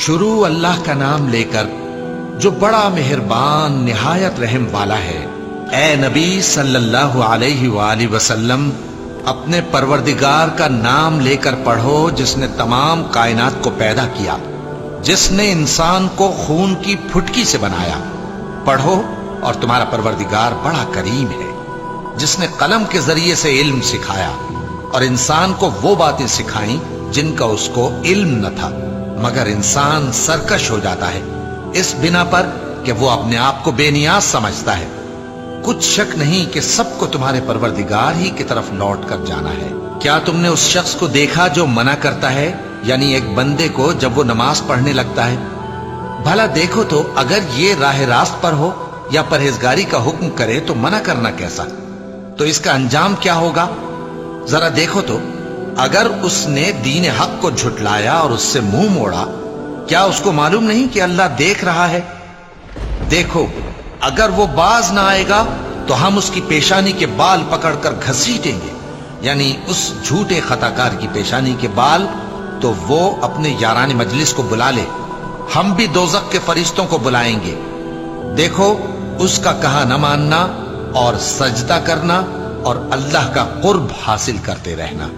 شروع اللہ کا نام لے کر جو بڑا مہربان نہایت رحم والا ہے۔ اے نبی صلی اللہ علیہ وآلہ وسلم، اپنے پروردگار کا نام لے کر پڑھو جس نے تمام کائنات کو پیدا کیا، جس نے انسان کو خون کی پھٹکی سے بنایا۔ پڑھو اور تمہارا پروردگار بڑا کریم ہے، جس نے قلم کے ذریعے سے علم سکھایا اور انسان کو وہ باتیں سکھائیں جن کا اس کو علم نہ تھا، مگر انسان سرکش ہو جاتا ہے اس بنا پر کہ وہ اپنے آپ کو بے نیاز سمجھتا ہے۔ کچھ شک نہیں کہ سب کو تمہارے پروردگار ہی کی طرف لوٹ کر جانا ہے۔ کیا تم نے اس شخص کو دیکھا جو منع کرتا ہے، یعنی ایک بندے کو جب وہ نماز پڑھنے لگتا ہے؟ بھلا دیکھو تو اگر یہ راہ راست پر ہو یا پرہیزگاری کا حکم کرے تو منع کرنا کیسا؟ تو اس کا انجام کیا ہوگا؟ ذرا دیکھو تو اگر اس نے دین حق کو جھٹلایا اور اس سے منہ موڑا، کیا اس کو معلوم نہیں کہ اللہ دیکھ رہا ہے؟ دیکھو اگر وہ باز نہ آئے گا تو ہم اس کی پیشانی کے بال پکڑ کر گھسیٹیں گے، یعنی اس جھوٹے خطاکار کی پیشانی کے بال، تو وہ اپنے یاران مجلس کو بلا لے، ہم بھی دوزخ کے فرشتوں کو بلائیں گے۔ دیکھو اس کا کہا نہ ماننا اور سجدہ کرنا اور اللہ کا قرب حاصل کرتے رہنا۔